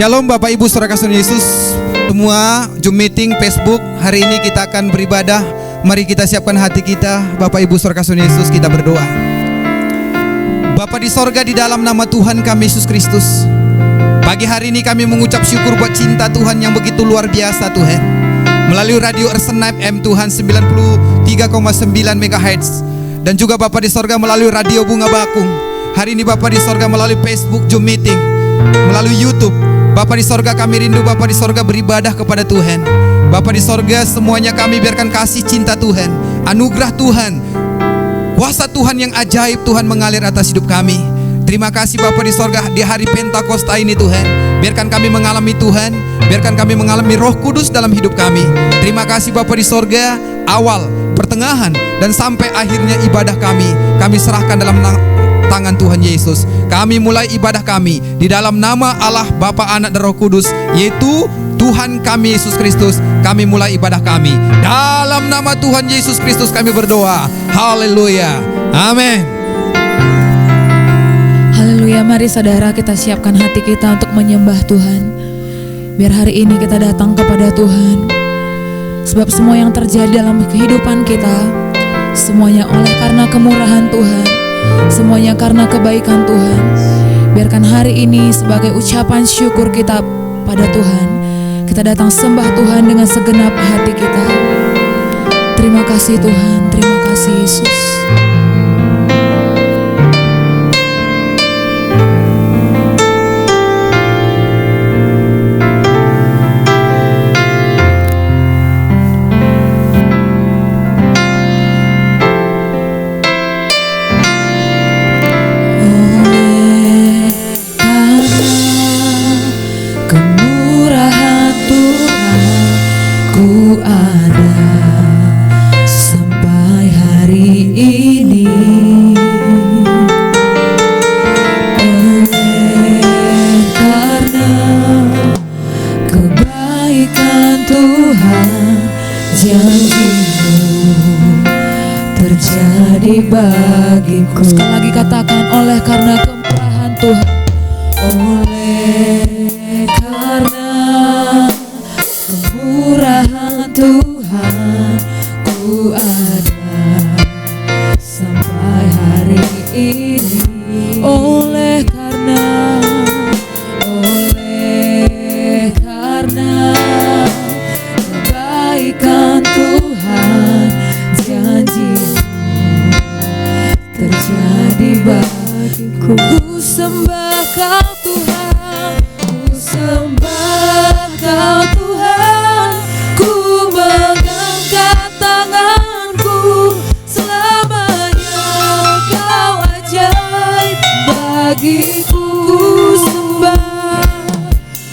Shalom Bapak Ibu Saudara kasih Yesus semua, Zoom meeting, Facebook. Hari ini kita akan beribadah. Mari kita siapkan hati kita. Bapak Ibu Saudara kasih Yesus, kita berdoa. Bapa di sorga, di dalam nama Tuhan kami Yesus Kristus, pagi hari ini kami mengucap syukur buat cinta Tuhan yang begitu luar biasa Tuhan. Melalui radio Ersen FM Tuhan 93,9 MHz. Dan juga Bapa di sorga melalui radio Bunga Bakung. Hari ini Bapa di sorga melalui Facebook Zoom meeting, melalui YouTube. Bapa di sorga, kami rindu Bapa di sorga beribadah kepada Tuhan. Bapa di sorga, semuanya kami biarkan kasih cinta Tuhan, anugerah Tuhan, kuasa Tuhan yang ajaib Tuhan mengalir atas hidup kami. Terima kasih Bapa di sorga, di hari Pentakosta ini Tuhan, biarkan kami mengalami Tuhan, biarkan kami mengalami Roh Kudus dalam hidup kami. Terima kasih Bapa di sorga, awal, pertengahan, dan sampai akhirnya ibadah kami serahkan dalam tangan Tuhan Yesus. Kami mulai ibadah kami di dalam nama Allah Bapa, Anak, dan Roh Kudus, yaitu Tuhan kami Yesus Kristus. Kami mulai ibadah kami dalam nama Tuhan Yesus Kristus. Kami berdoa. Haleluya. Amin. Haleluya. Mari saudara, kita siapkan hati kita untuk menyembah Tuhan. Biar hari ini kita datang kepada Tuhan. Sebab semua yang terjadi dalam kehidupan kita, semuanya oleh karena kemurahan Tuhan, semuanya karena kebaikan Tuhan. Biarkan hari ini sebagai ucapan syukur kita pada Tuhan, kita datang sembah Tuhan dengan segenap hati kita. Terima kasih Tuhan, terima kasih Yesus. Bagiku. Sekali lagi katakan, oleh karena kemurahan Tuhan, oleh karena kemurahan Tuhan, ku ada sampai hari ini. Oleh karena kebaikan Tuhan, janji terjadi bagiku. Ku sembah Kau Tuhan, ku sembah Kau Tuhan, ku mengangkat tanganku, selamanya Kau ajaib bagiku.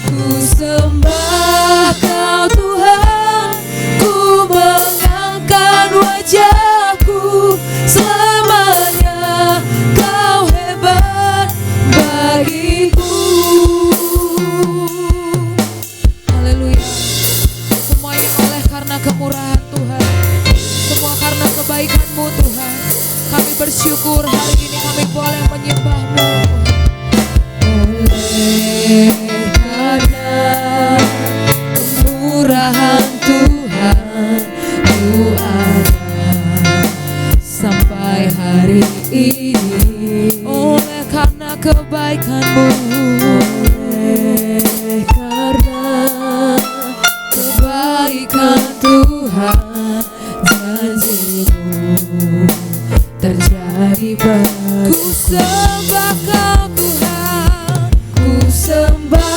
Ku sembah Kau Tuhan, ku mengangkat wajahku, selamanya Kau hebat bagiku. haleluya. Semua yang oleh karena kemurahan Tuhan, semua karena kebaikan-Mu Tuhan. Kami bersyukur hari ini kami boleh menyembah-Mu. Oleh karena kemurahan Tuhan, ku ada sampai hari ini. Oleh karena kebaikan-Mu, oleh karena kebaikan Tuhan, janji-Mu terjadi bagiku. ku sembah Kau Tuhan, Ku sembah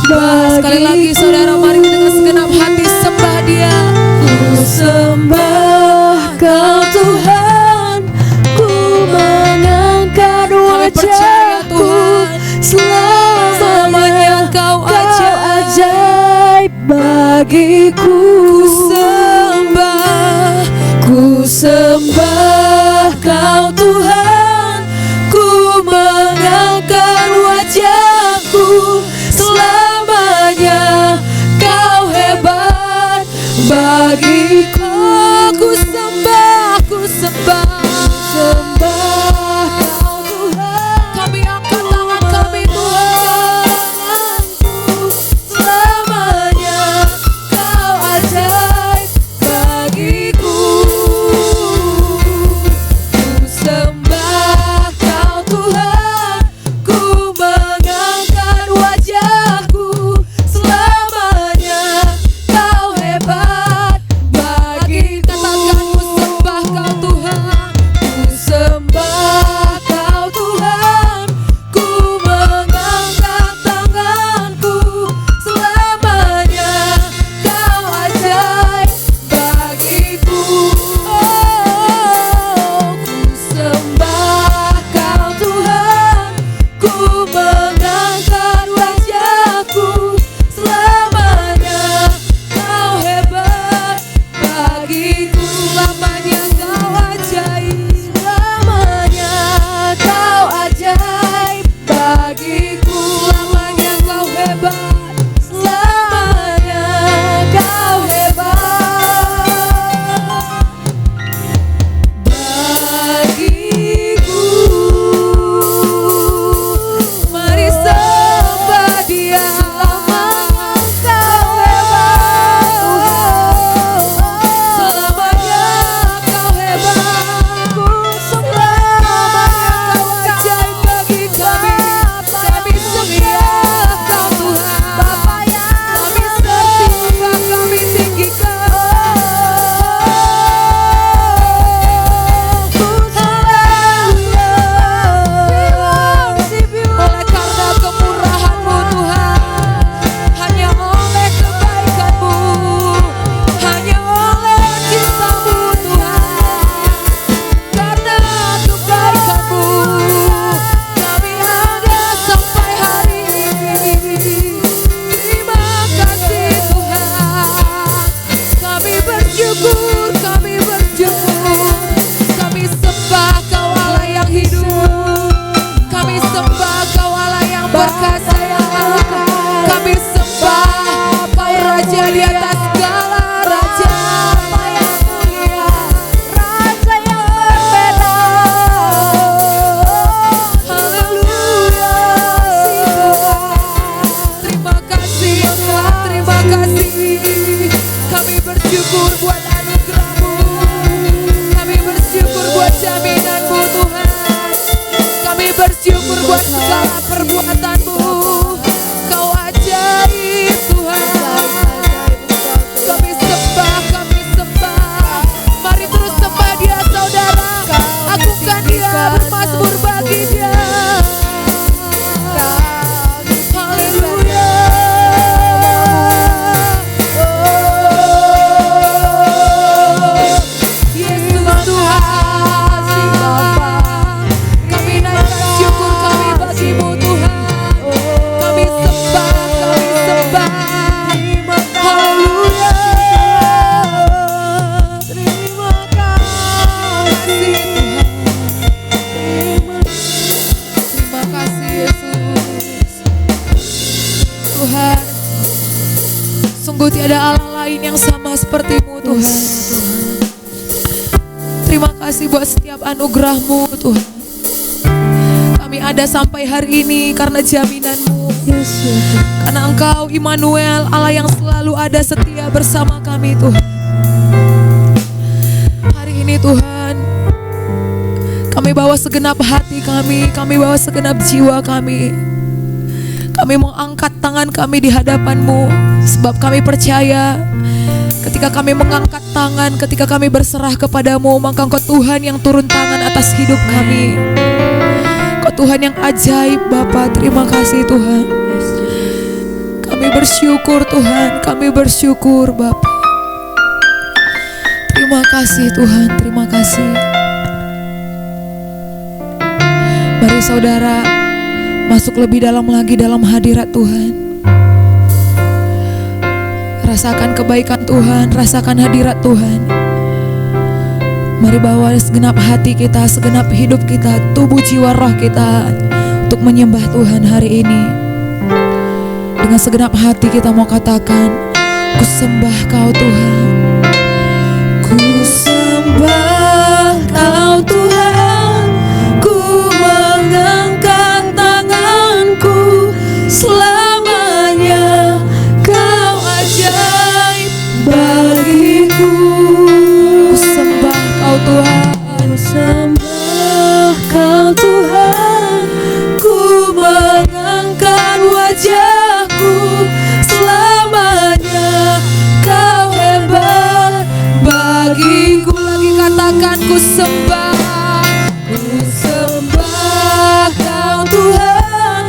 Sekali lagi saudara, mari kita dengan segenap hati sembah Dia. Ku sembah Kau Tuhan, ku mengangkat percaya, wajahku, Tuhan, selamanya Kau ajaib bagiku. Ku sembah Kau Tuhan, ku mengangkat wajahku, selamanya Kau hebat bagiku. Ku sembah Kau Tuhan. Kami angkat tangan kami Tuhan. Selamanya Kau ajaib bagiku. Ku sembah Kau Tuhan, ku mengangkat wajahku, selamanya Kau hebat bagiku. Katakan ku sembah Kau Tuhan. Ku sembah Kau Tuhan, ku mengangkat tanganku, selamanya Kau ajaib bagiku. Oh, ku sembah Kau Tuhan, ku mengangkat wajahku, selamanya Kau hebat bagiku. Selamanya Kau ajaib, selamanya Kau ajaib bagiku. Selamanya Kau hebat, selamanya Kau hebat bagiku. Mari sembah Dia, selamanya Kau hebat Tuhan, selamanya Kau hebat. Selamanya Kau ajaib bagi kami. Kami sembah Kau Tuhan, kami sembah, kami tinggikan. Oleh karena kemurahan-Mu Tuhan, hanya oleh kebaikan-Mu, hanya oleh cinta-Mu Tuhan, karena kebaikan-Mu kami ada sampai hari ini. Terima kasih Tuhan, kami bersyukur, kami bersyukur. Kami sembah Kau Allah yang hidup, kami sembah Kau Allah yang perkasa. Kami sembah Kau Raja di atas segala raja, yang mulia, Raja yang berbeda. Haleluya. Terima kasih Tuhan, terima kasih. Kami bersyukur buat anugerah-Mu, kami bersyukur buat jaminan-Mu Tuhan, kami bersyukur buat segala perbuatan-Mu. Kau ajaib Tuhan. Kami sembah, kami sembah. Mari terus sembah Dia saudara, agungkan Dia, bermazmur bagi Dia. Haleluya. Yesus Tuhan, kami naikkan syukur kami bagi-Mu Tuhan. Kami sembah, kami sembah. Haleluya. Terima kasih Tuhan. Terima kasih Yesus. Tuhan, sungguh tiada Allah lain yang sama seperti-Mu Tuhan. Terima kasih buat setiap anugerah-Mu Tuhan. Kami ada sampai hari ini karena jaminan-Mu, karena Engkau Immanuel, Allah yang selalu ada setia bersama kami Tuhan. Hari ini Tuhan, kami bawa segenap hati kami bawa segenap jiwa kami. Kami mau angkat tangan kami di hadapan-Mu, sebab kami percaya ketika kami mengangkat tangan, ketika kami berserah kepada-Mu, maka Engkau Tuhan yang turun tangan atas hidup kami. Engkau Tuhan yang ajaib Bapa. Terima kasih Tuhan. Kami Kami bersyukur Tuhan, kami bersyukur Bapa. Terima kasih Tuhan, terima kasih. Mari saudara masuk lebih dalam lagi dalam hadirat Tuhan. Rasakan kebaikan Tuhan, rasakan hadirat Tuhan. Mari bawa segenap hati kita, segenap hidup kita, tubuh jiwa roh kita untuk menyembah Tuhan hari ini. Dengan segenap hati kita mau katakan, ku sembah Kau Tuhan. Ku sembah Kau Tuhan, ku mengangkat tanganku selamanya. Kau ajaib bagiku. Ku sembah Kau Tuhan, ku sembah Kau Tuhan, ku mengangkat wajahku selamanya. Kau hebat bagiku. Lagi katakan, ku sembah Kau Tuhan,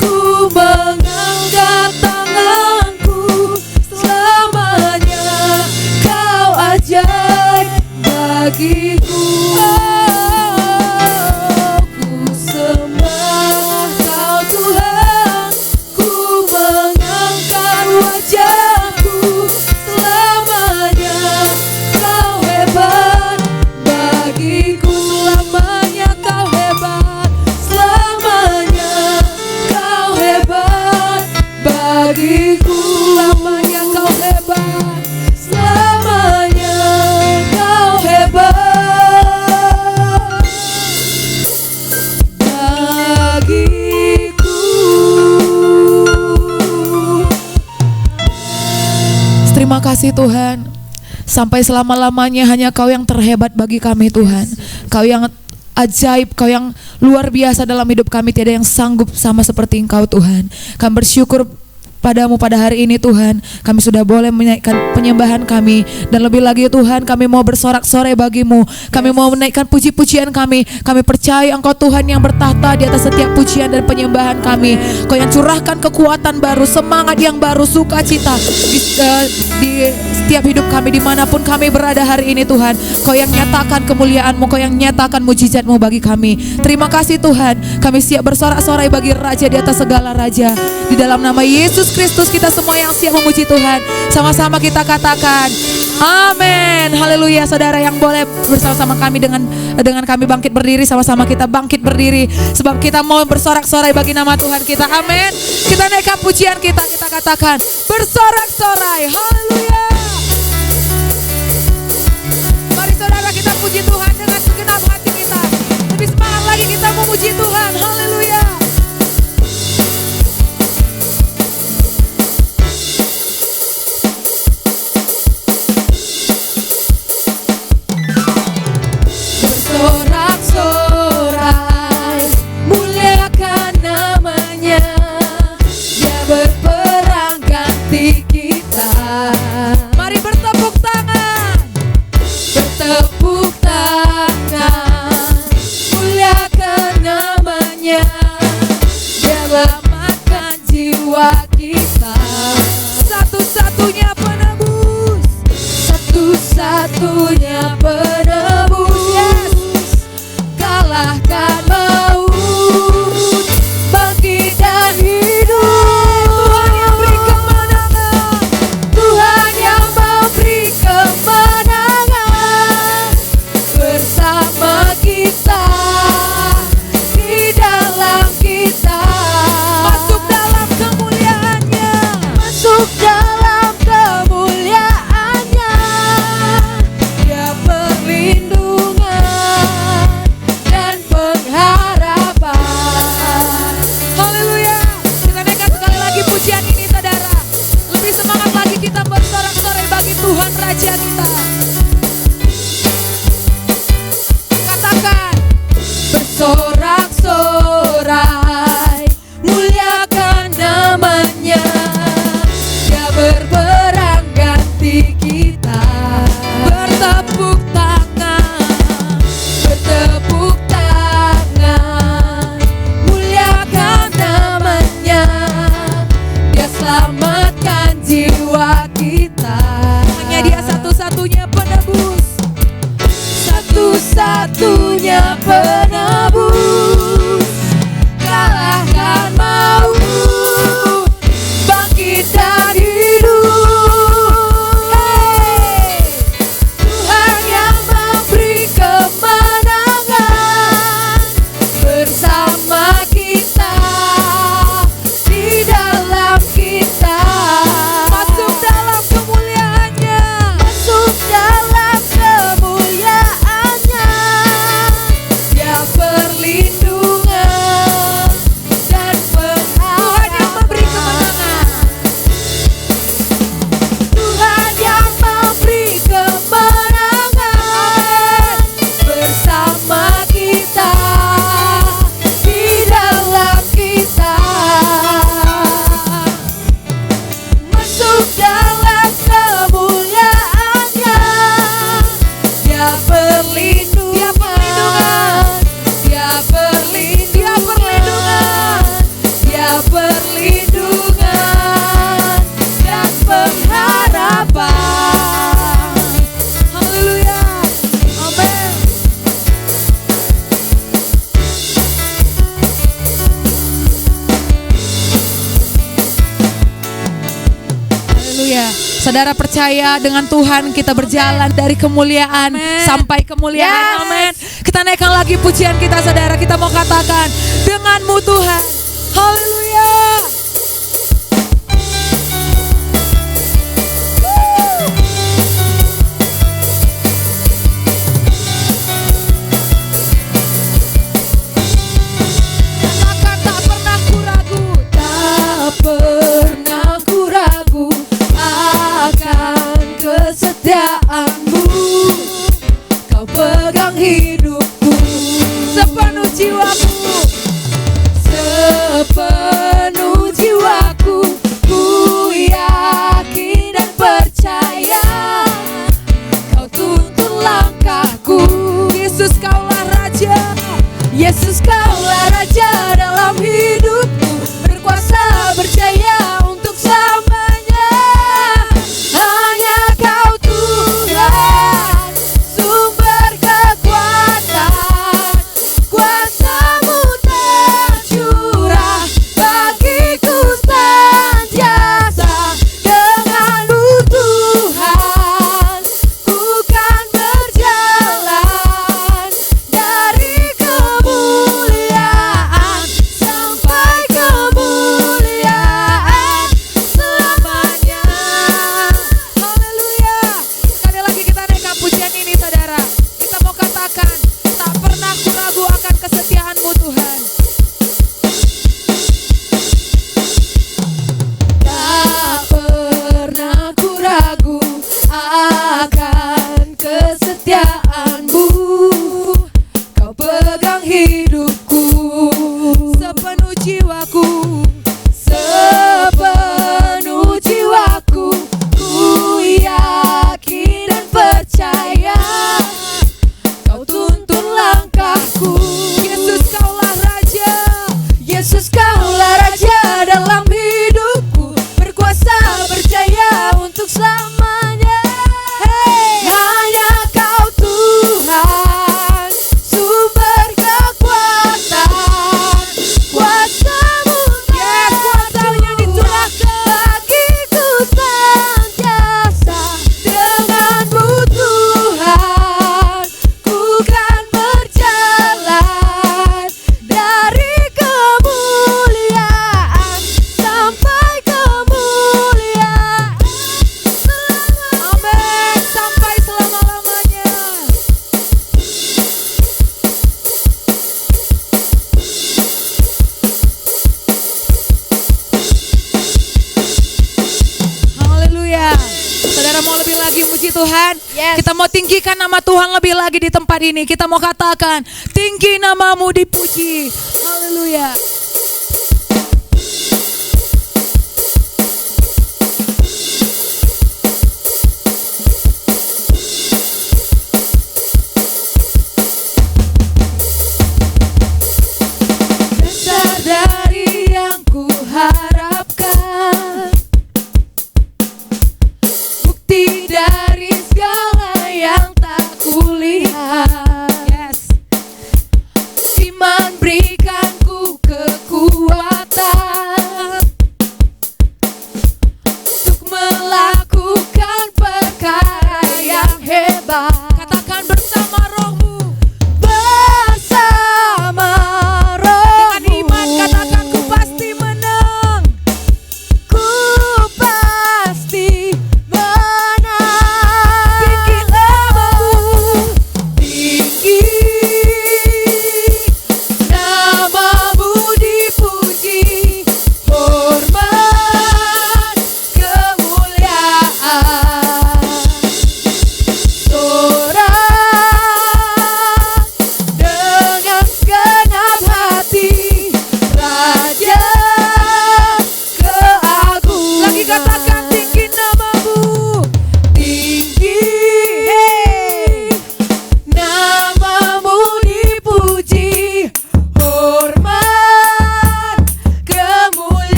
ku mengangkat tanganku selamanya. Kau ajaib bagiku. Ku sembah Kau Tuhan, ku mengangkat wajahku selamanya. Kau hebat bagiku selamanya. Kau hebat selamanya. Kau hebat bagiku selamanya. Kau hebat selamanya. Kau hebat bagiku. Terima kasih Tuhan. Sampai selama-lamanya hanya Kau yang terhebat bagi kami Tuhan. Kau yang ajaib, Kau yang luar biasa dalam hidup kami. Tiada yang sanggup sama seperti Engkau Tuhan. Kami bersyukur padamu pada hari ini Tuhan. Kami sudah boleh menaikkan penyembahan kami. Dan lebih lagi Tuhan, kami mau bersorak-sorai bagimu. Kami mau menaikkan puji-pujian kami. Kami percaya Engkau Tuhan yang bertahta di atas setiap pujian dan penyembahan kami. Kau yang curahkan kekuatan baru, semangat yang baru, sukacita di setiap hidup kami dimanapun kami berada hari ini Tuhan. Kau yang nyatakan kemuliaan-Mu, Kau yang nyatakan mujizat-Mu bagi kami. Terima kasih Tuhan. Kami siap bersorak-sorai bagi Raja di atas segala Raja. Di dalam nama Yesus Kristus kita semua yang siap memuji Tuhan. Sama-sama kita katakan amin. Haleluya. Saudara yang boleh bersama-sama kami dengan kami bangkit berdiri. Sama-sama kita bangkit berdiri. Sebab kita mau bersorak-sorai bagi nama Tuhan kita. Amin. Kita naikkan pujian kita. Kita katakan bersorak-sorai. Haleluya. Mari saudara kita puji Tuhan dengan segenap hati kita. Lebih semangat lagi kita memuji Tuhan. Haleluya. Bersorak-sorai, muliakan namanya. Dia berperang ganti kita. Mari bertepuk tangan. Bertepuk tangan, muliakan namanya. Dia selamatkan jiwa kita. Satu-satunya penebus, satu-satunya penebus. Yes. Kalahkan maut, bangkit dan hidup. Tuhan yang beri kemenangan, Tuhan yang memberi kemenangan. Bersama kita, di dalam kita. Masuk dalam kemuliaannya, masuk dalam kemuliaannya. Dia perlindungan dan pengharapan. Haleluya. Kita naikkan sekali lagi pujian ini saudara. Lebih semangat lagi kita bersorak-sorai bagi Tuhan Raja kita. Katakan bersorak-sorai, muliakan namanya. Dia berperang ganti kita. Bertepuk tangan, bertepuk tangan, muliakan namanya. Dia selamat jiwa kita. Hanya Dia satu-satunya penebus, satu-satunya penebus. Kalahkan maut, bangkit dan hidup. Hey! Tuhan yang memberi kemenangan bersama kita, di dalam kita. masuk dalam kemuliaan-Nya. Masuk dalam kemuliaan-Nya. Dia perlindungan dan pengharapan. Tuhan yang memberi kemenangan. Tuhan yang memberi kemenangan bersama kita, di dalam kita. Masuk dalam kemuliaan-Nya. Dia perlindungan, Dia perlindungan, Dia perlindungan dan pengharapan. Haleluya, amin. Haleluya. Saudara percaya dengan Tuhan kita berjalan dari kemuliaan sampai kemuliaan. Amin. Kita naikkan lagi pujian kita, saudara. Kita mau katakan, denganmu Tuhan. Haleluya. Katakan, tak pernah ku ragu. Tak pernah ku ragu akan kesetiaan-Mu. Kau pegang hidupku Sepenuh jiwaku, sepenuh jiwaku. Ku yakin dan percaya Kau tuntun langkahku. Yesus Kaulah Raja. Yesus, Kaulah Raja dalam hidupku, berkuasa berjaya untuk selamanya. Hanya Kau Tuhan, sumber kekuatan. Kuasa-Mu tercurah bagiku senantiasa. Dengan-Mu Tuhan, ku kan berjalan dari kemuliaan sampai kemuliaan selamanya. Haleluya. Sekali lagi kita naikkan pujian ini, saudara. Kita mau katakan, tak pernah ku ragu akan kesetiaan-Mu Tuhan. Tak pernah ku ragu akan kesetiaan-Mu. Kau pegang hidupku, Sepenuh jiwaku, sepenuh jiwaku. Ku yakin dan percaya Kau tuntun langkahku. Yesus Kaulah Raja. Yesus, Kaulah Raja dalam hidupku, berkuasa berjaya untuk selamanya. Hey, hanya Kau Tuhan, sumber kekuatan. Kuasa-Mu Kuasa-Nya dicurahkan bagiku senantiasa. Dengan-Mu Tuhan, ku kan berjalan dari kemuliaan sampai kemuliaan. Amin. Sampai selama-lamanya. Haleluya. Saudara mau lebih lagi muji Tuhan? Yes. Kita mau tinggikan nama Tuhan lebih lagi di tempat ini. Kita mau katakan, tinggi nama-Mu dipuji. Haleluya. Dasar dari yang ku harapkan,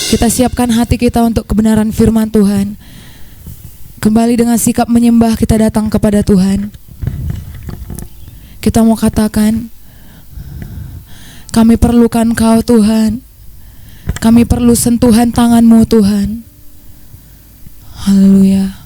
kita siapkan hati kita untuk kebenaran firman Tuhan. Kembali dengan sikap menyembah kita datang kepada Tuhan. Kita mau katakan, kami perlukan Kau Tuhan. Kami perlu sentuhan tangan-Mu Tuhan. Haleluya.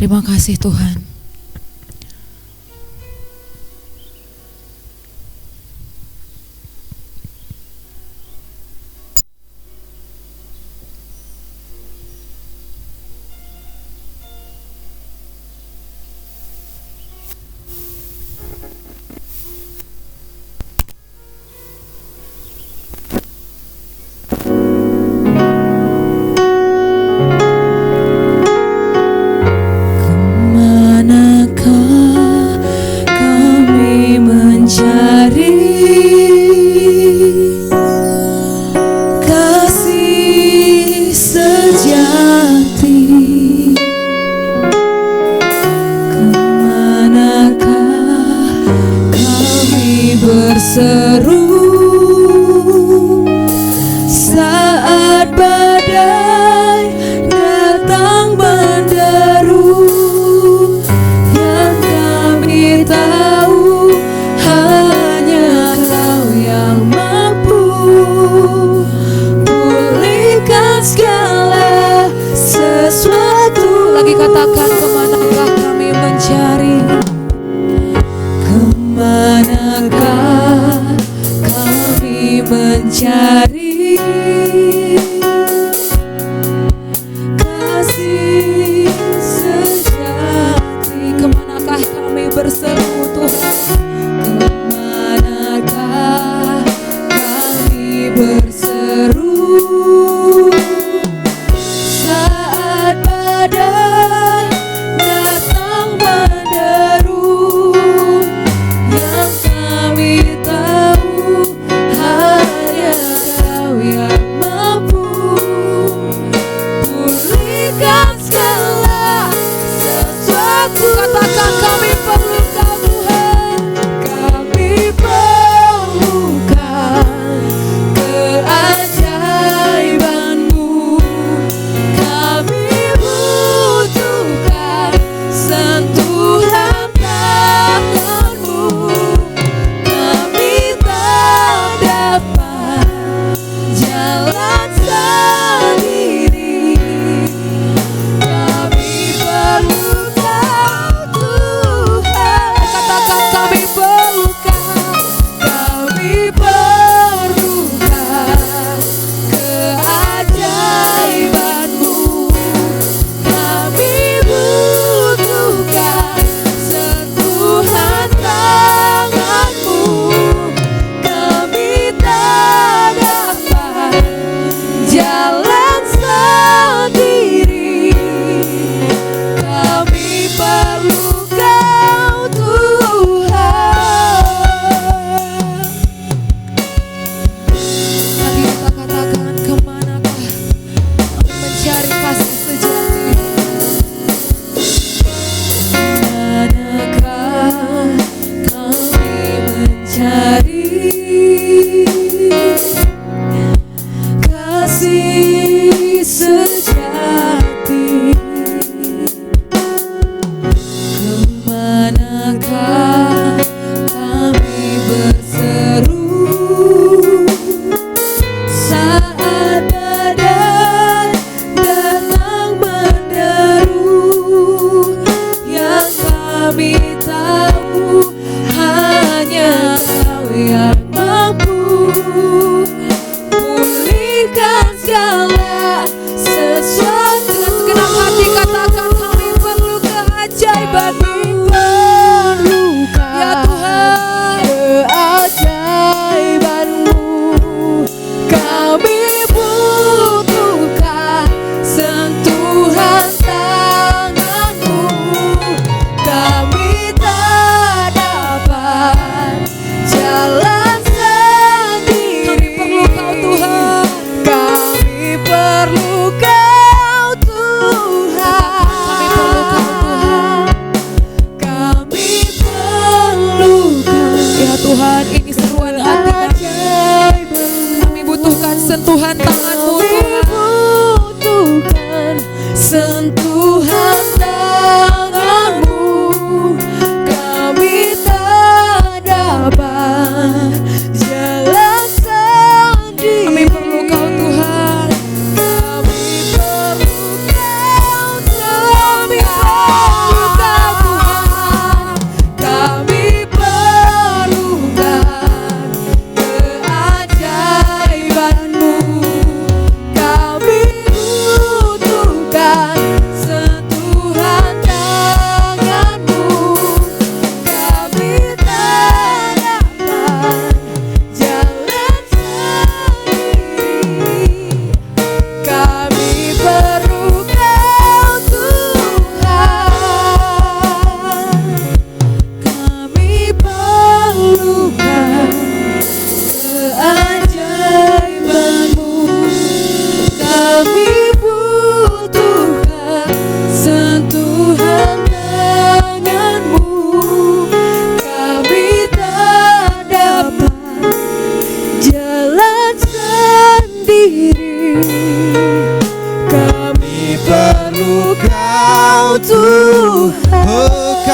Terima kasih Tuhan.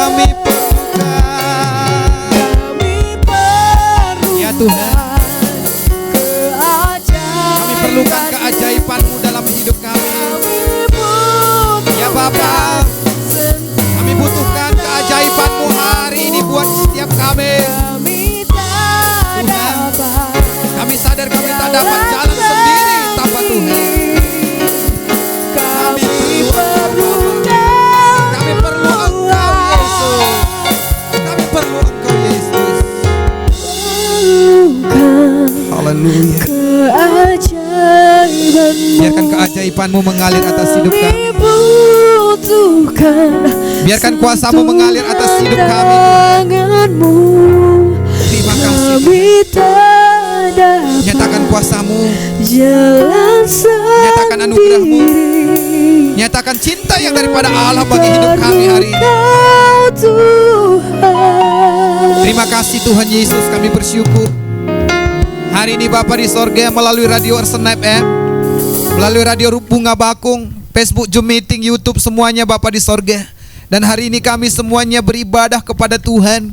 kami perlukan. Ya Tuhan, kami perlukan keajaiban-Mu dalam hidup kami. Ya Bapa, kami butuhkan keajaiban-Mu hari ini buat setiap kami. Tuhan, kami sadar kami tak dapat jalan sendiri tanpa Tuhan. Kami perlu Engkau Yesus. Kami perlu Engkau Yesus. Haleluya. Biarkan keajaiban-Mu mengalir atas hidup kami. Biarkan kuasa-Mu mengalir atas hidup kami, Tuhan. Terima kasih. Nyatakan kuasa-Mu, nyatakan anugerah-Mu, nyatakan cinta yang daripada Allah bagi hidup kami hari ini. Terima kasih Tuhan Yesus, kami bersyukur. Hari ini Bapa di sorga melalui radio Arsen FM, melalui radio Bunga Bakung, Facebook, Zoom Meeting, YouTube, semuanya Bapa di sorga. Dan hari ini kami semuanya beribadah kepada Tuhan.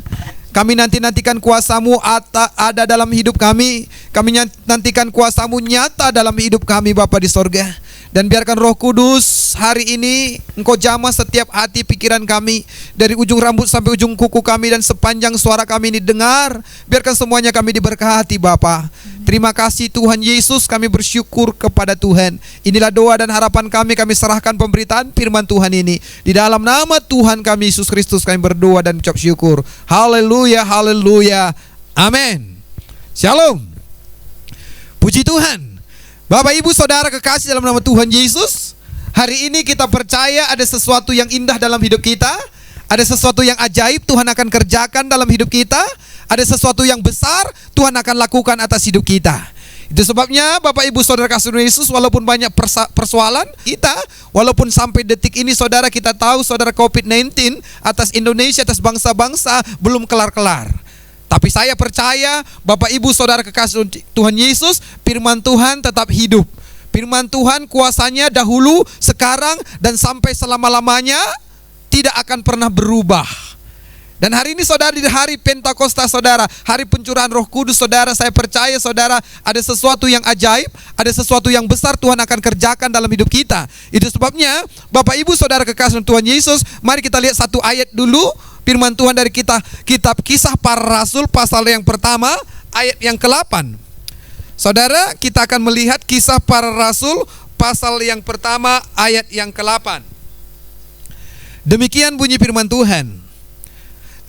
Kami nantikan kuasa-Mu ada dalam hidup kami. Kami nantikan kuasa-Mu nyata dalam hidup kami Bapa di sorga. Dan biarkan Roh Kudus hari ini Engkau jamah setiap hati pikiran kami, dari ujung rambut sampai ujung kuku kami, dan sepanjang suara kami ini dengar. Biarkan semuanya kami diberkati Bapa. Terima kasih Tuhan Yesus, kami bersyukur kepada Tuhan. Inilah doa dan harapan kami serahkan pemberitaan firman Tuhan ini. Di dalam nama Tuhan kami Yesus Kristus kami berdoa dan ucap syukur. Haleluya, haleluya, amin. Shalom. Puji Tuhan. Bapak Ibu Saudara kekasih dalam nama Tuhan Yesus, hari ini kita percaya ada sesuatu yang indah dalam hidup kita. Ada sesuatu yang ajaib Tuhan akan kerjakan dalam hidup kita. Ada sesuatu yang besar Tuhan akan lakukan atas hidup kita. Itu sebabnya Bapak Ibu Saudara kasih Yesus, walaupun banyak persoalan kita, walaupun sampai detik ini saudara kita tahu saudara COVID-19 atas Indonesia, atas bangsa-bangsa belum kelar-kelar. Tapi saya percaya Bapak Ibu Saudara kekasih Tuhan Yesus, firman Tuhan tetap hidup. Firman Tuhan kuasanya dahulu, sekarang, dan sampai selama-lamanya tidak akan pernah berubah. Dan hari ini saudara, di hari Pentakosta saudara, hari pencurahan Roh Kudus saudara, saya percaya saudara ada sesuatu yang ajaib, ada sesuatu yang besar Tuhan akan kerjakan dalam hidup kita. Itu sebabnya Bapak Ibu Saudara kekasih Tuhan Yesus, mari kita lihat satu ayat dulu. Firman Tuhan dari kitab Kisah Para Rasul pasal yang pertama ayat yang ke-8. Saudara, kita akan melihat Kisah Para Rasul pasal yang pertama ayat yang ke-8. Demikian bunyi firman Tuhan.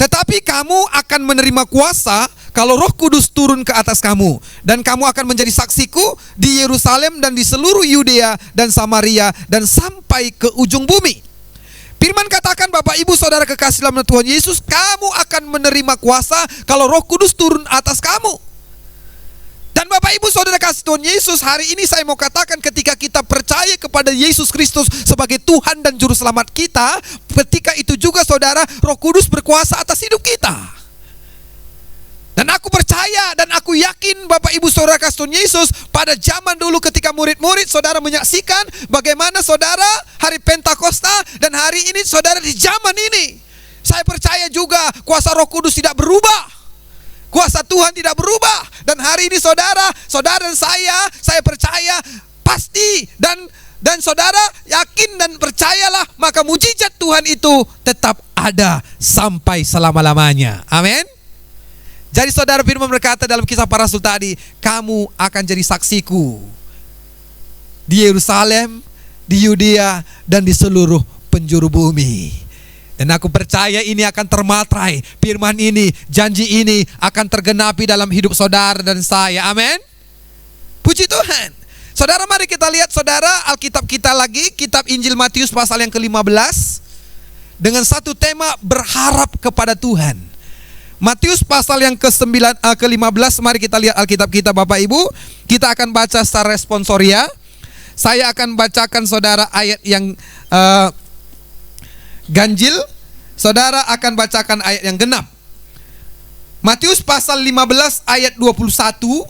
Tetapi kamu akan menerima kuasa kalau Roh Kudus turun ke atas kamu, dan kamu akan menjadi saksiku di Yerusalem dan di seluruh Yudea dan Samaria dan sampai ke ujung bumi. Firman katakan Bapak Ibu Saudara kekasih dalam Tuhan Yesus, kamu akan menerima kuasa kalau Roh Kudus turun atas kamu. Dan Bapak Ibu Saudara kasih Tuhan Yesus, hari ini saya mau katakan ketika kita percaya kepada Yesus Kristus sebagai Tuhan dan Juru Selamat kita, ketika itu juga saudara, Roh Kudus berkuasa atas hidup kita. Dan aku percaya dan aku yakin Bapak Ibu Saudara kasih Tuhan Yesus, pada zaman dulu ketika murid-murid saudara menyaksikan bagaimana saudara hari Pentakosta, dan hari ini saudara di zaman ini, saya percaya juga kuasa Roh Kudus tidak berubah. Kuasa Tuhan tidak berubah. Dan hari ini saudara dan saya percaya pasti dan saudara yakin dan percayalah, maka mujizat Tuhan itu tetap ada sampai selama-lamanya. Amin. Jadi saudara, firman berkata dalam Kisah Para Rasul tadi, kamu akan jadi saksiku di Yerusalem, di Yudea, dan di seluruh penjuru bumi. Dan aku percaya ini akan termatrai. Firman ini, janji ini akan tergenapi dalam hidup saudara dan saya. Amin. Puji Tuhan. Saudara, mari kita lihat saudara Alkitab kita lagi, kitab Injil Matius pasal yang ke-15, dengan satu tema berharap kepada Tuhan. Matius pasal yang ke-15, mari kita lihat Alkitab kita Bapak Ibu. Kita akan baca secara responsoria. Saya akan bacakan saudara ayat yang ganjil, saudara akan bacakan ayat yang genap. Matius pasal 15 ayat 21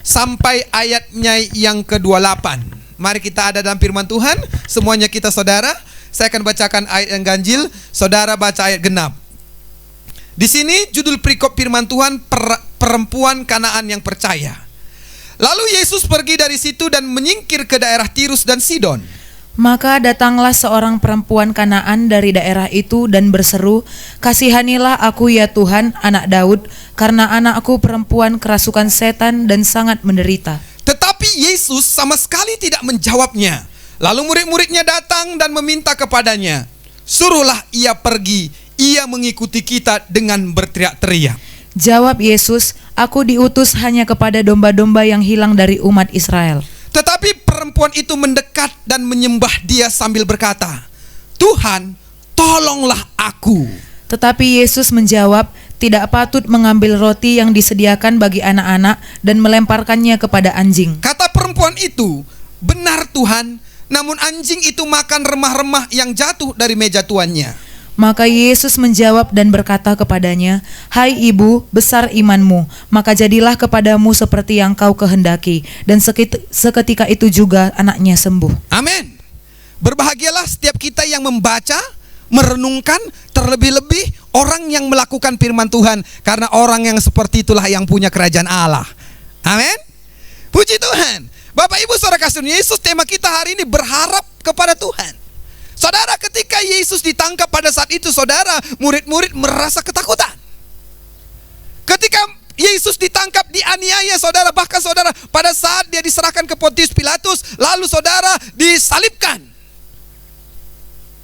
sampai ayatnya yang ke-28. Mari kita ada dalam firman Tuhan, semuanya kita saudara. Saya akan bacakan ayat yang ganjil, saudara baca ayat genap. Di sini judul perikop firman Tuhan, perempuan Kanaan yang percaya. Lalu Yesus pergi dari situ dan menyingkir ke daerah Tirus dan Sidon. Maka datanglah seorang perempuan Kanaan dari daerah itu dan berseru, "Kasihanilah aku ya Tuhan, anak Daud, karena anakku perempuan kerasukan setan dan sangat menderita." Tetapi Yesus sama sekali tidak menjawabnya. Lalu murid-muridnya datang dan meminta kepadanya, "Suruhlah ia pergi, ia mengikuti kita," dengan berteriak-teriak. Jawab Yesus, "Aku diutus hanya kepada domba-domba yang hilang dari umat Israel." Tetapi perempuan itu mendekat dan menyembah dia sambil berkata, "Tuhan, tolonglah aku." Tetapi Yesus menjawab, "Tidak patut mengambil roti yang disediakan bagi anak-anak dan melemparkannya kepada anjing." Kata perempuan itu, "Benar Tuhan, namun anjing itu makan remah-remah yang jatuh dari meja tuannya." Maka Yesus menjawab dan berkata kepadanya, "Hai ibu, besar imanmu, maka jadilah kepadamu seperti yang kau kehendaki." Dan seketika itu juga anaknya sembuh. Amin. Berbahagialah setiap kita yang membaca, merenungkan, terlebih-lebih orang yang melakukan firman Tuhan, karena orang yang seperti itulah yang punya kerajaan Allah. Amin. Puji Tuhan. Bapak Ibu Saudara kasih Yesus, tema kita hari ini berharap kepada Tuhan. Saudara, ketika Yesus ditangkap pada saat itu, saudara, murid-murid merasa ketakutan. Ketika Yesus ditangkap, dianiaya, saudara, bahkan saudara, pada saat dia diserahkan ke Pontius Pilatus, lalu saudara disalibkan.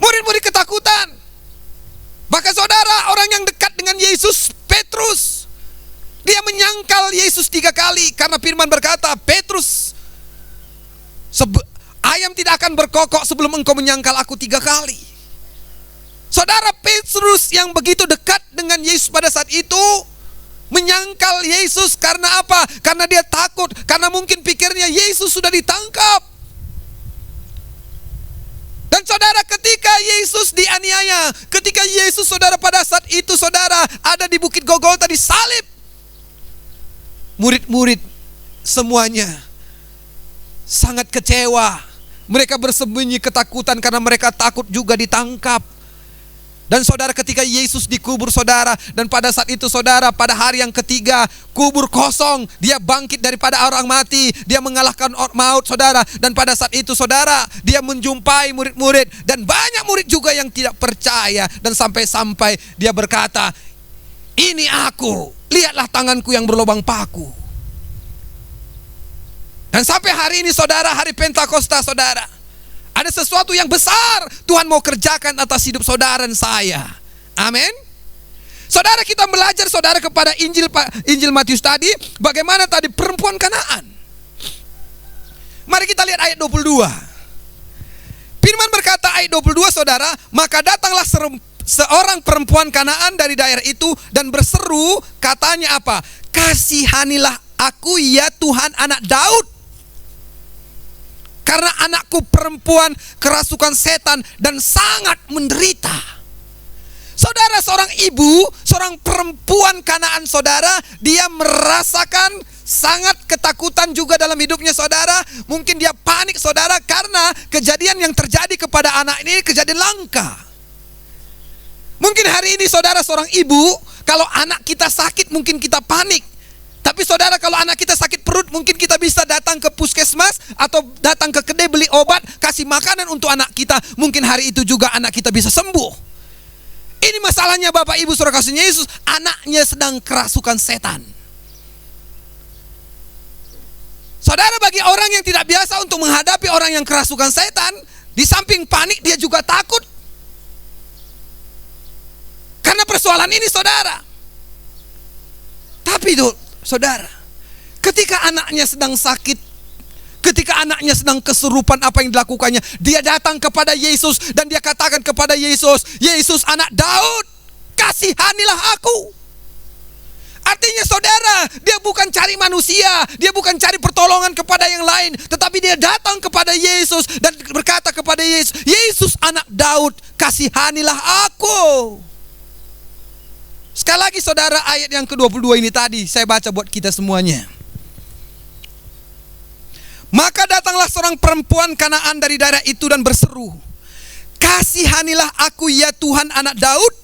Murid-murid ketakutan. Bahkan saudara, orang yang dekat dengan Yesus, Petrus, dia menyangkal Yesus 3 kali, karena firman berkata, "Petrus, ayam tidak akan berkokok sebelum engkau menyangkal aku 3 kali." Saudara, Petrus yang begitu dekat dengan Yesus pada saat itu menyangkal Yesus karena apa? Karena dia takut, karena mungkin pikirnya Yesus sudah ditangkap. Dan saudara, ketika Yesus dianiaya, ketika Yesus saudara pada saat itu saudara ada di Bukit Golgota disalib, murid-murid semuanya sangat kecewa. Mereka bersembunyi ketakutan karena mereka takut juga ditangkap. Dan saudara, ketika Yesus dikubur saudara, dan pada saat itu saudara, pada hari yang ketiga, kubur kosong, dia bangkit daripada orang mati, dia mengalahkan maut saudara. Dan pada saat itu saudara, dia menjumpai murid-murid, dan banyak murid juga yang tidak percaya. Dan sampai-sampai dia berkata, "Ini aku, lihatlah tanganku yang berlubang paku." Dan sampai hari ini saudara, hari Pentakosta saudara, ada sesuatu yang besar Tuhan mau kerjakan atas hidup saudara dan saya. Amin. Saudara, kita belajar saudara kepada Injil Matius tadi, bagaimana tadi perempuan Kanaan. Mari kita lihat ayat 22. Firman berkata ayat 22 saudara, "Maka datanglah seorang perempuan Kanaan dari daerah itu dan berseru, katanya apa? Kasihanilah aku ya Tuhan, anak Daud, karena anakku perempuan kerasukan setan dan sangat menderita." Saudara, seorang ibu, seorang perempuan Kanaan saudara, dia merasakan sangat ketakutan juga dalam hidupnya saudara. Mungkin dia panik saudara, karena kejadian yang terjadi kepada anak ini kejadian langka. Mungkin hari ini saudara, seorang ibu, kalau anak kita sakit mungkin kita panik. Tapi saudara, kalau anak kita sakit perut, mungkin kita bisa datang ke puskesmas atau datang ke kedai beli obat, kasih makanan untuk anak kita. Mungkin hari itu juga anak kita bisa sembuh. Ini masalahnya Bapak Ibu Saudara kasih Yesus, anaknya sedang kerasukan setan. Saudara, bagi orang yang tidak biasa untuk menghadapi orang yang kerasukan setan, di samping panik dia juga takut. Karena persoalan ini saudara. Tapi saudara, ketika anaknya sedang sakit, ketika anaknya sedang kesurupan, apa yang dilakukannya? Dia datang kepada Yesus dan dia katakan kepada Yesus, "Yesus, anak Daud, kasihanilah aku." Artinya saudara, dia bukan cari manusia, dia bukan cari pertolongan kepada yang lain, tetapi dia datang kepada Yesus dan berkata kepada Yesus, "Yesus, anak Daud, kasihanilah aku." Sekali lagi saudara, ayat yang ke-22 ini tadi saya baca buat kita semuanya. "Maka datanglah seorang perempuan Kanaan dari daerah itu dan berseru, Kasihanilah aku ya Tuhan anak Daud,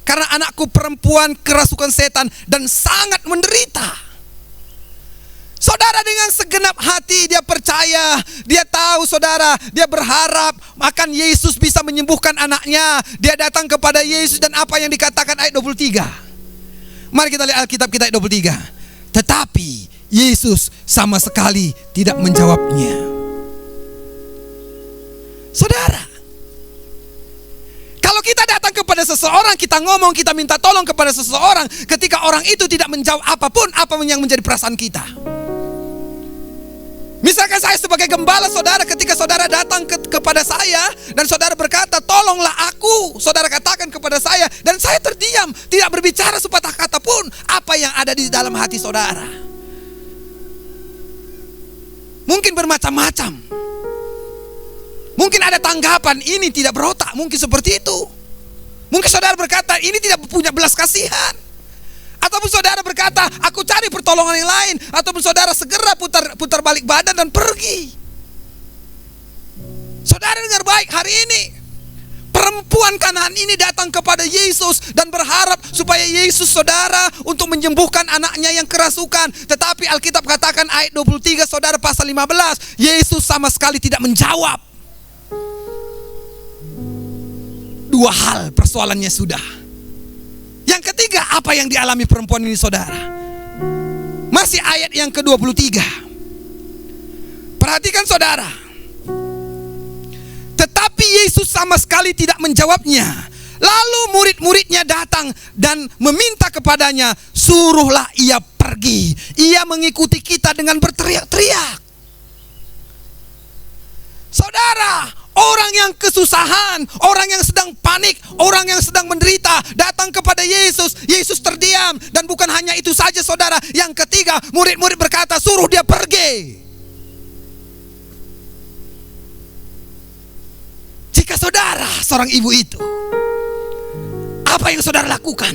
karena anakku perempuan kerasukan setan dan sangat menderita. Saudara, dengan segenap hati dia percaya, dia tahu saudara, dia berharap akan Yesus bisa menyembuhkan anaknya. Dia datang kepada Yesus dan apa yang dikatakan ayat 23. Mari kita lihat Alkitab kita ayat 23. Tetapi Yesus sama sekali tidak menjawabnya. Saudara, kalau kita datang kepada seseorang, kita ngomong, kita minta tolong kepada seseorang, ketika orang itu tidak menjawab apapun, apa yang menjadi perasaan kita? Misalkan saya sebagai gembala saudara, ketika saudara datang kepada saya dan saudara berkata, tolonglah aku, saudara katakan kepada saya, dan saya terdiam, tidak berbicara sepatah kata pun, apa yang ada di dalam hati saudara? Mungkin bermacam-macam. Mungkin ada tanggapan, ini tidak berotak, mungkin seperti itu. Mungkin saudara berkata, ini tidak punya belas kasihan. Ataupun saudara berkata, aku cari pertolongan yang lain. Ataupun saudara segera putar balik badan dan pergi. Saudara dengar baik, hari ini perempuan Kanaan ini datang kepada Yesus dan berharap supaya Yesus saudara untuk menyembuhkan anaknya yang kerasukan. Tetapi Alkitab katakan ayat 23 saudara pasal 15, Yesus sama sekali tidak menjawab. Dua hal persoalannya sudah. Yang ketiga, apa yang dialami perempuan ini saudara? Masih ayat yang ke-23. Perhatikan saudara. Tetapi Yesus sama sekali tidak menjawabnya. Lalu murid-muridnya datang dan meminta kepadanya, suruhlah ia pergi. Ia mengikuti kita dengan berteriak-teriak. Saudara, orang yang kesusahan, orang yang sedang panik, orang yang sedang menderita datang kepada Yesus. Yesus terdiam, dan bukan hanya itu saja saudara. Yang ketiga, murid-murid berkata, suruh dia pergi. Jika saudara seorang ibu itu, apa yang saudara lakukan?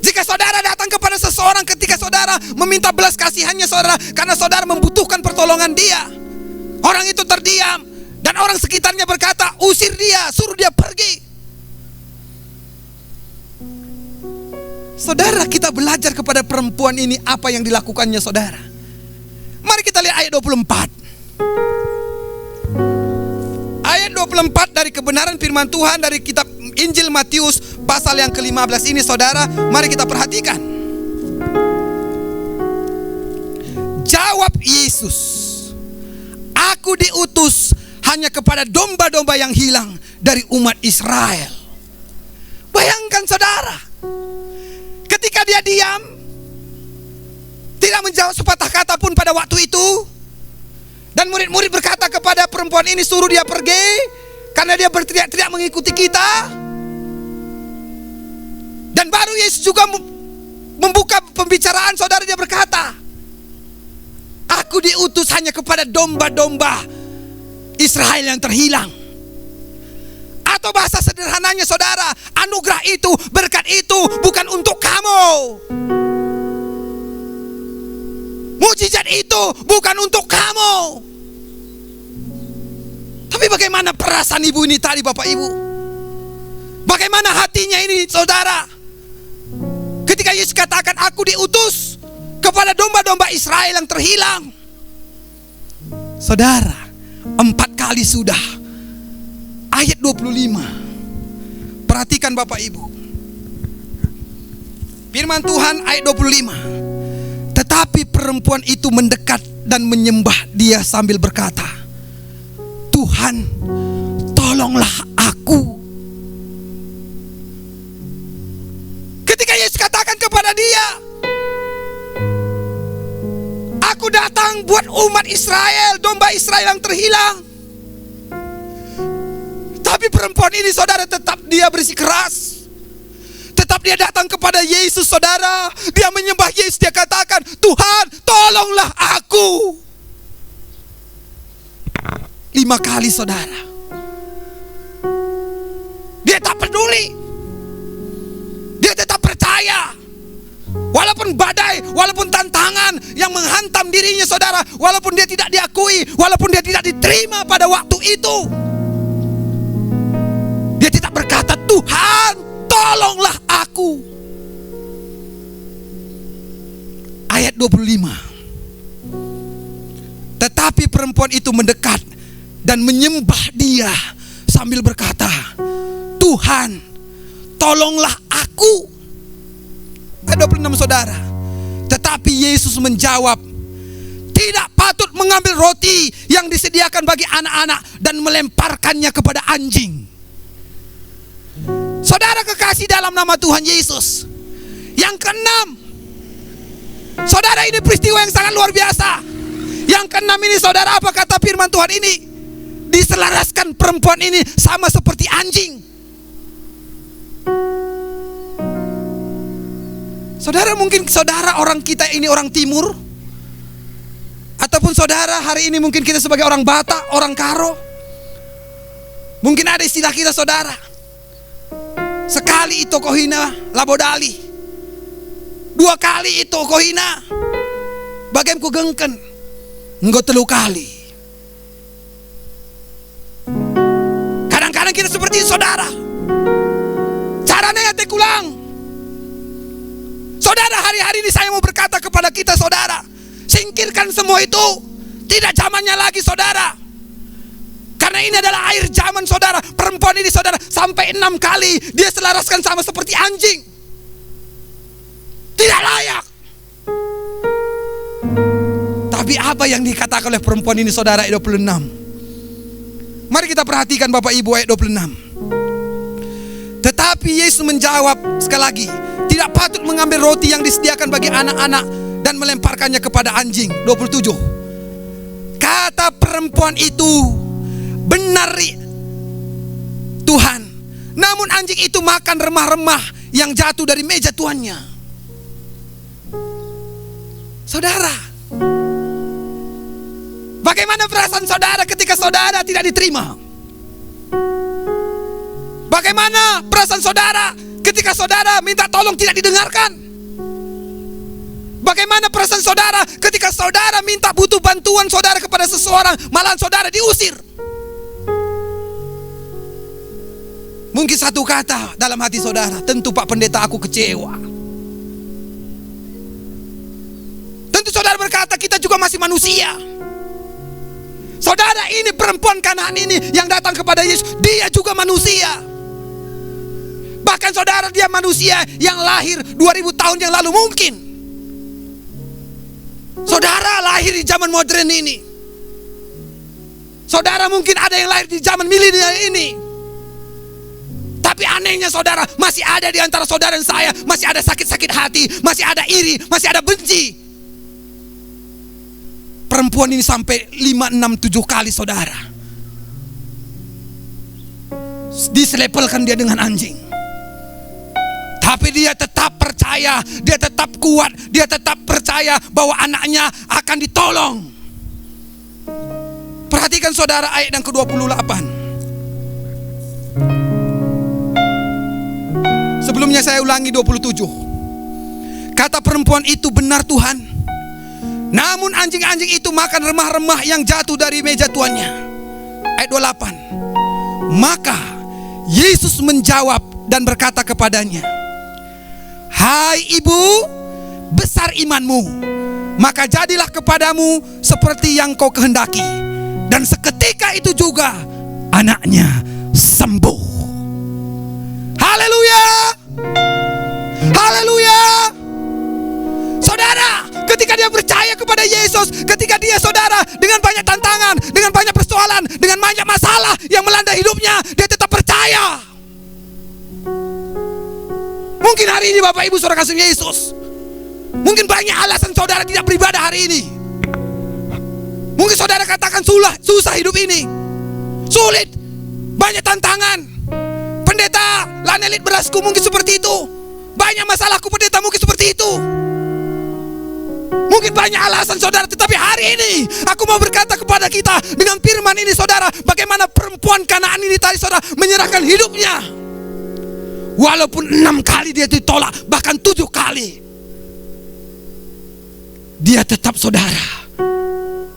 Jika saudara datang kepada seseorang ketika saudara meminta belas kasihannya saudara, karena saudara membutuhkan pertolongan dia, orang itu terdiam dan orang sekitarnya berkata, usir dia, suruh dia pergi. Saudara, kita belajar kepada perempuan ini apa yang dilakukannya saudara. Mari kita lihat ayat 24. Ayat 24 dari kebenaran firman Tuhan dari kitab Injil Matius pasal yang ke-15 ini saudara, mari kita perhatikan. Jawab Yesus, aku diutus hanya kepada domba-domba yang hilang dari umat Israel. Bayangkan saudara, ketika dia diam, tidak menjawab sepatah kata pun pada waktu itu, dan murid-murid berkata kepada perempuan ini, suruh dia pergi, karena dia berteriak-teriak mengikuti kita. Dan baru Yesus juga membuka pembicaraan saudara, dia berkata, aku diutus hanya kepada domba-domba Israel yang terhilang. Atau bahasa sederhananya saudara, anugerah itu, berkat itu bukan untuk kamu. Mujizat itu bukan untuk kamu. Tapi bagaimana perasaan ibu ini tadi Bapak Ibu? Bagaimana hatinya ini saudara? Ketika Yesus katakan, aku diutus kepada domba-domba Israel yang terhilang. Saudara, 4 kali sudah. Ayat 25. Perhatikan Bapak Ibu. Firman Tuhan ayat 25. Tetapi perempuan itu mendekat dan menyembah dia sambil berkata, Tuhan, tolonglah aku. Ketika Yesus katakan kepada dia, aku datang buat umat Israel, domba Israel yang terhilang. Tapi perempuan ini saudara tetap dia bersikeras. Tetap dia datang kepada Yesus saudara. Dia menyembah Yesus, dia katakan, Tuhan tolonglah aku. 5 kali saudara. Dia tak peduli. Dia tetap percaya. Walaupun badai, walaupun tantangan yang menghantam dirinya saudara, walaupun dia tidak diakui, walaupun dia tidak diterima pada waktu itu, Dia tetap berkata, Tuhan tolonglah aku. Ayat 25. Tetapi perempuan itu mendekat dan menyembah dia sambil berkata, Tuhan tolonglah aku. Ayat 26 saudara. Tetapi Yesus menjawab, tidak patut mengambil roti yang disediakan bagi anak-anak dan melemparkannya kepada anjing. Saudara kekasih dalam nama Tuhan Yesus. Yang keenam, saudara, ini peristiwa yang sangat luar biasa. Yang keenam ini saudara, apa kata firman Tuhan ini? Diselaraskan perempuan ini sama seperti anjing. Saudara, mungkin saudara orang kita ini orang timur, ataupun saudara hari ini mungkin kita sebagai orang Batak, orang Karo. Mungkin ada istilah kita saudara, sekali itu kohina labodali, dua kali itu kohina bagian ku gengken, engkau telu kali. Kadang-kadang kita seperti itu saudara. Caranya ya tekulang. Saudara, hari-hari ini saya mau berkata kepada kita saudara, singkirkan semua itu. Tidak zamannya lagi saudara. Karena ini adalah akhir zaman saudara. Perempuan ini saudara sampai 6 kali dia selaraskan sama seperti anjing. Tidak layak. Tapi apa yang dikatakan oleh perempuan ini saudara, ayat 26. Mari kita perhatikan Bapak Ibu, ayat 26. Tetapi Yesus menjawab sekali lagi, tidak patut mengambil roti yang disediakan bagi anak-anak dan melemparkannya kepada anjing. 27. Kata perempuan itu, benar Tuhan, namun anjing itu makan remah-remah yang jatuh dari meja tuannya. Saudara, bagaimana perasaan saudara ketika saudara tidak diterima? Bagaimana perasaan saudara ketika saudara minta tolong tidak didengarkan? Bagaimana perasaan saudara ketika saudara minta butuh bantuan saudara kepada seseorang, malahan saudara diusir? Mungkin satu kata dalam hati saudara, tentu Pak Pendeta aku kecewa. Tentu saudara berkata, kita juga masih manusia. Saudara, ini perempuan Kanaan ini yang datang kepada Yesus, dia juga manusia. Bahkan saudara, dia manusia yang lahir 2000 tahun yang lalu mungkin. Saudara lahir di zaman modern ini. Saudara mungkin ada yang lahir di zaman milenial ini. Tapi anehnya saudara, masih ada di antara saudara dan saya, masih ada sakit-sakit hati, masih ada iri, masih ada benci. Perempuan ini sampai 5, 6, 7 kali saudara diselepelkan dia dengan anjing. Tapi dia tetap percaya, dia tetap kuat, dia tetap percaya bahwa anaknya akan ditolong. Perhatikan saudara ayat yang ke-28. Sebelumnya saya ulangi 27. Kata perempuan itu, benar Tuhan, namun anjing-anjing itu makan remah-remah yang jatuh dari meja tuannya. Ayat 28. Maka Yesus menjawab dan berkata kepadanya, hai ibu, besar imanmu, maka jadilah kepadamu seperti yang kau kehendaki. Dan seketika itu juga anaknya sembuh. Haleluya, haleluya. Saudara, ketika dia percaya kepada Yesus, ketika dia saudara dengan banyak tantangan, dengan banyak persoalan, dengan banyak masalah yang melanda hidupnya, dia tetap percaya. Mungkin hari ini Bapak Ibu Saudara kasih Yesus, mungkin banyak alasan saudara tidak beribadah hari ini. Mungkin saudara katakan susah hidup ini, sulit, banyak tantangan. Pendeta, lanelit berasku mungkin seperti itu. Banyak masalahku pendeta mungkin seperti itu. Mungkin banyak alasan saudara, tetapi hari ini aku mau berkata kepada kita dengan firman ini saudara, bagaimana perempuan Kanaan ini tadi saudara menyerahkan hidupnya. Walaupun 6 kali dia ditolak, bahkan 7 kali, dia tetap saudara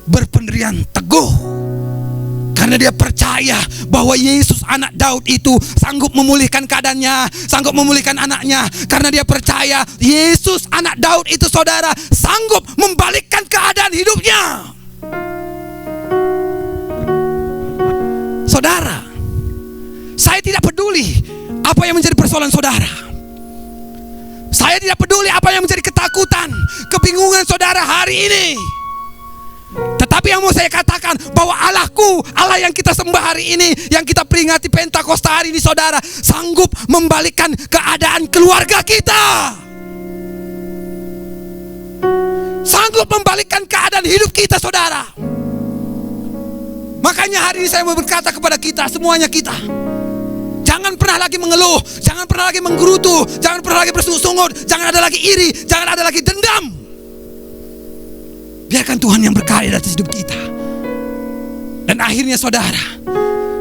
berpendirian teguh. Karena dia percaya bahwa Yesus anak Daud itu sanggup memulihkan keadaannya, sanggup memulihkan anaknya. Karena dia percaya Yesus anak Daud itu, saudara, sanggup membalikkan keadaan hidupnya. Saudara, saya tidak peduli apa yang menjadi persoalan saudara. Saya tidak peduli apa yang menjadi ketakutan, kebingungan saudara hari ini. Tetapi yang mau saya katakan bahwa Allahku, Allah yang kita sembah hari ini, yang kita peringati Pentakosta hari ini, saudara, sanggup membalikkan keadaan keluarga kita. Sanggup membalikkan keadaan hidup kita, saudara. Makanya hari ini saya mau berkata kepada kita, semuanya kita, jangan pernah lagi mengeluh, jangan pernah lagi menggerutu, jangan pernah lagi bersungut-sungut, jangan ada lagi iri, jangan ada lagi dendam. Biarkan Tuhan yang berkarya atas hidup kita. Dan akhirnya saudara,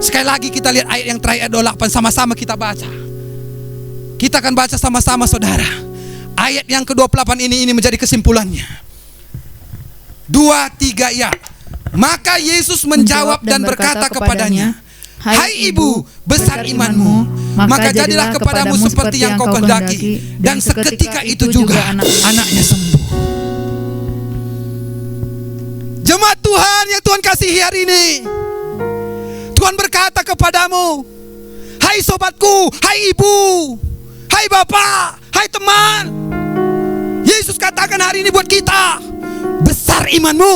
sekali lagi kita lihat ayat yang terakhir, ayat 28, sama-sama kita baca. Kita akan baca sama-sama, saudara. Ayat yang ke-28 ini menjadi kesimpulannya. 2, 3 ya. Maka Yesus menjawab dan berkata kepadanya, "Hai ibu, besar imanmu, maka jadilah kepadamu seperti yang kau kehendaki." Dan seketika itu juga anaknya sembuh. Jemaat Tuhan yang Tuhan kasihi hari ini, Tuhan berkata kepadamu, hai sobatku, hai ibu, hai bapak, hai teman. Yesus katakan hari ini buat kita, besar imanmu,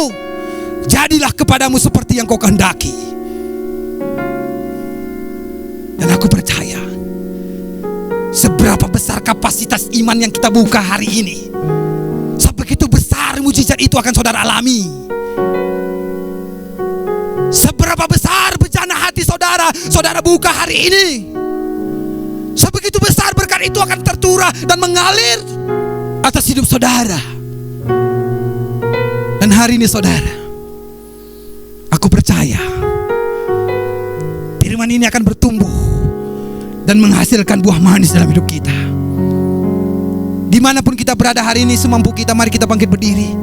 jadilah kepadamu seperti yang kau kehendaki. Dan aku percaya, seberapa besar kapasitas iman yang kita buka hari ini, sebegitu besar mujizat itu akan saudara alami. Seberapa besar bencana hati saudara, saudara buka hari ini, sebegitu besar berkat itu akan tercurah dan mengalir atas hidup saudara. Dan hari ini saudara, aku percaya firman ini akan bertumbuh dan menghasilkan buah manis dalam hidup kita. Dimanapun kita berada hari ini, semampu kita, mari kita bangkit berdiri.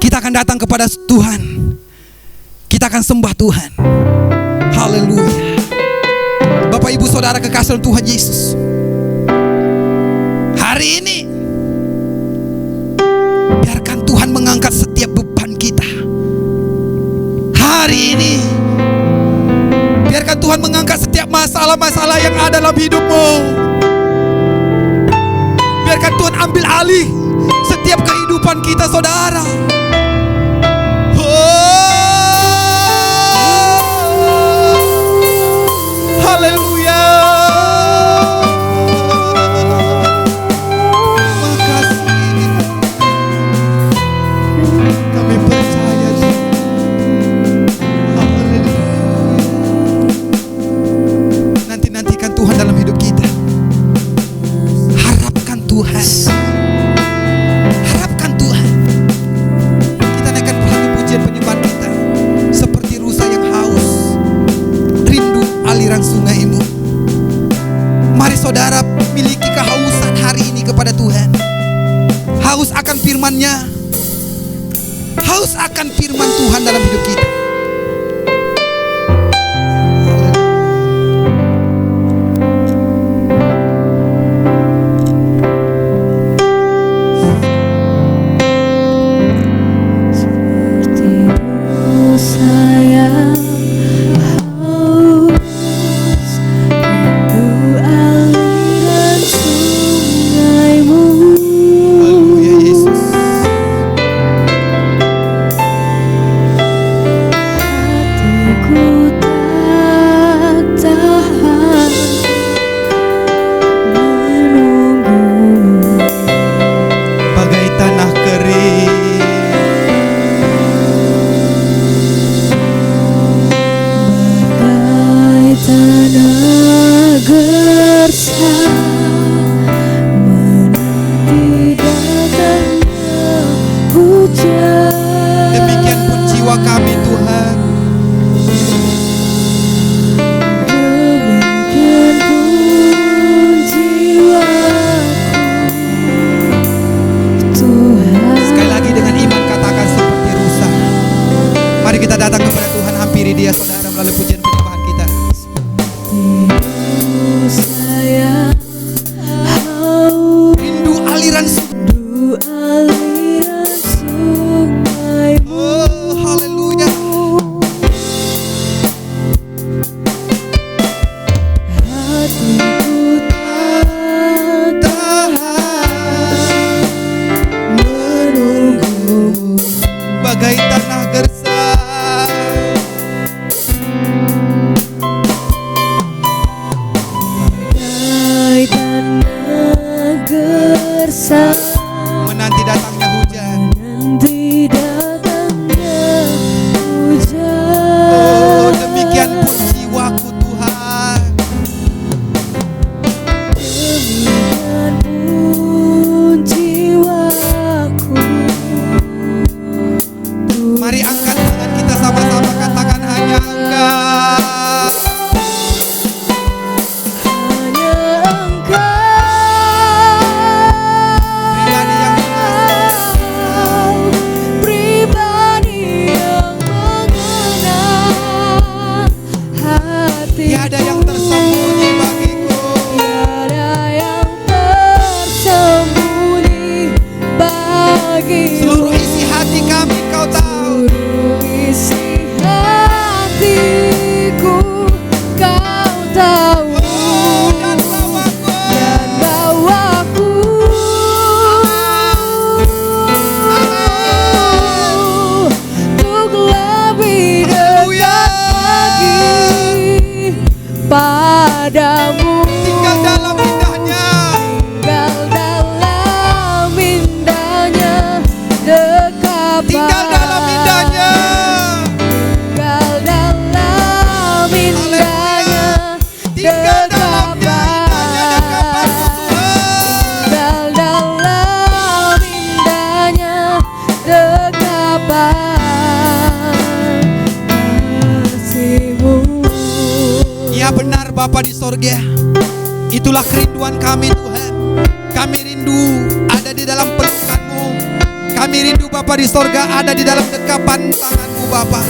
Kita akan datang kepada Tuhan. Kita akan sembah Tuhan. Haleluya. Bapak ibu saudara kekasih Tuhan Yesus, hari ini biarkan Tuhan mengangkat setiap beban kita. Hari ini biarkan Tuhan mengangkat setiap masalah-masalah yang ada dalam hidupmu. Biarkan Tuhan ambil alih setiap kehidupan kita, saudara. Haleluya. Makasih. Kami percaya. Haleluya. Nantikan Tuhan dalam hidup kita. Harapkan Tuhan. Harapkan Tuhan. Kita naikkan lagu pujian penyembahan kita, seperti rusa yang haus, rindu aliran sungaimu. Mari saudara miliki kehausan hari ini kepada Tuhan. Haus akan firman-Nya, haus akan firman Tuhan dalam hidup kita. bersama menanti datangnya hujan. nanti datangnya hujan. Oh, demikian pun jiwaku Tuhan. Demikian pun jiwaku. Mari angkat tangan kita sama-sama, katakan hanya Engkau. Hanya Engkau Pribadi yang mengenal hati. tiada yang tersembunyi bagiku. Tiada yang tersembunyi bagi Seluruh isi hati kami Kau tahu. seluruh isi hatiku Kau tahu. Oh, dan bawaku. Dan bawaku untuk lebih dekat lagi padamu. Tinggal dalam indahnya. Tinggal dalam indahnya dekat Tinggal dalam indahnya. Tinggal dalam indahnya Tinggal dalam dekat Tinggal dalam indahnya kasih-Mu. Ya benar Bapa di sorga. Itulah kerinduan kami Tuhan. Kami rindu ada di dalam pelukan-Mu. Kami rindu Bapa di sorga ada di dalam dekapan tangan-Mu Bapa.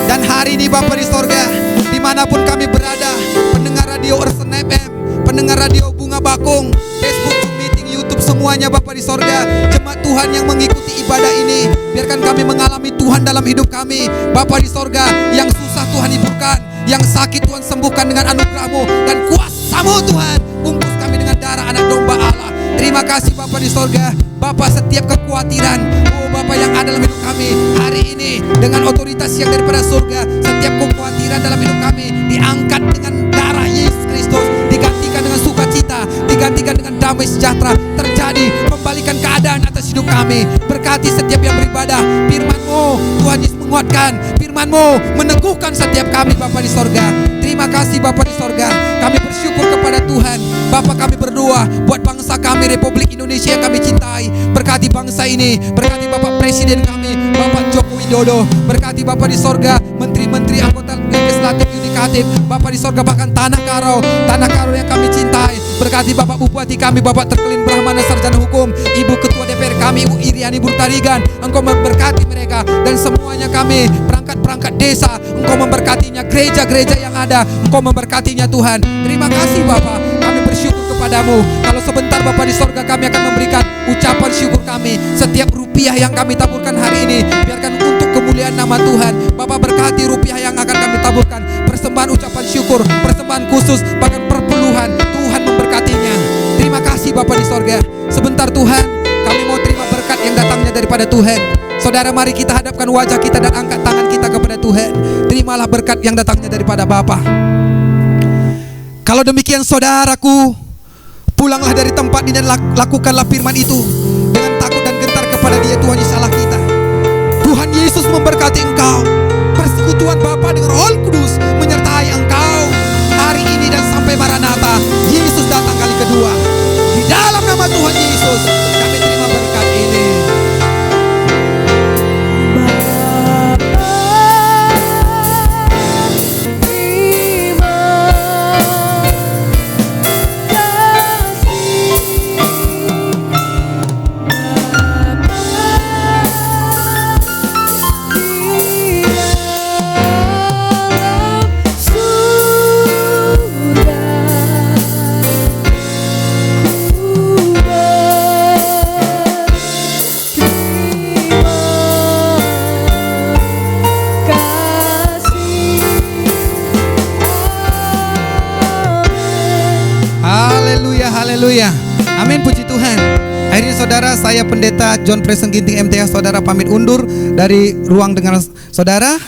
Dan hari ini Bapa di sorga, dimanapun kami berada, pendengar radio Ersen FM, pendengar radio Bunga Bakung, Facebook, Zoom Meeting, YouTube, semuanya Bapa di sorga, jemaat Tuhan yang mengikuti ibadah ini, biarkan kami mengalami Tuhan dalam hidup kami. Bapa di sorga, yang susah Tuhan hiburkan, yang sakit Tuhan sembuhkan dengan anugerah-Mu dan kuasa-Mu Tuhan. Bungkus kami dengan darah anak domba Allah. Terima kasih Bapa di sorga. Bapa, setiap kekhawatiran, oh Bapa yang ada dalam hidup kami hari ini, dengan otoritas yang daripada surga, setiap kekhawatiran dalam hidup kami diangkat dengan darah Yesus Kristus, digantikan dengan sukacita, digantikan dengan damai sejahtera. Terjadi membalikan keadaan atas hidup kami. Berkati setiap yang beribadah. Firman-Mu Tuhan Yesus menguatkan, Firman-Mu meneguhkan setiap kami Bapa di sorga. Terima kasih Bapa di sorga. Kami bersyukur kepada Tuhan. Bapa, kami berdoa buat bangsa kami, Republik Indonesia yang kami cintai. Berkati bangsa ini, berkati Bapak Presiden kami, Bapak Joko Widodo. Berkati Bapak di sorga, menteri-menteri, anggota legislatif, yudikatif, Bapak di sorga, bahkan Tanah Karo yang kami cintai. Berkati Bapak Bupati kami, Bapak Terkelin Brahmana Sarjana Hukum, Ibu Ketua DPR kami, Ibu Iriani Burtarigan. Engkau memberkati mereka dan semuanya kami, perangkat-perangkat desa, Engkau memberkatinya, gereja-gereja yang ada, Engkau memberkatinya Tuhan. Terima kasih Bapak, kami bersyukur kepadamu. Kalau sebentar Bapak di sorga, kami akan memberikan ucapan syukur kami. Setiap rupiah yang kami taburkan hari ini, biarkan untuk kemuliaan nama Tuhan. Bapak berkati rupiah yang akan kami taburkan, persembahan ucapan syukur, persembahan khusus, bahkan perpuluhan, Tuhan memberkatinya. Terima kasih Bapak di sorga. Sebentar Tuhan, kami mau terima berkat yang datangnya daripada Tuhan. Saudara, mari kita hadapkan wajah kita dan angkat tangan kita kepada Tuhan. Terimalah berkat yang datangnya daripada Bapa. Kalau demikian saudaraku, pulanglah dari tempat ini dan lakukanlah firman itu dengan takut dan gentar kepada Dia, Tuhan Yesus Allah kita. Tuhan Yesus memberkati engkau. Persekutuan Bapa dengan Roh Kudus menyertai engkau hari ini dan sampai Maranatha, Yesus datang kali kedua. Di dalam nama Tuhan Yesus kami terima berkat ini. Haleluya. Amin, puji Tuhan. Hari ini saudara, saya Pendeta John Preston Ginting MTH, saudara pamit undur dari ruang dengar saudara.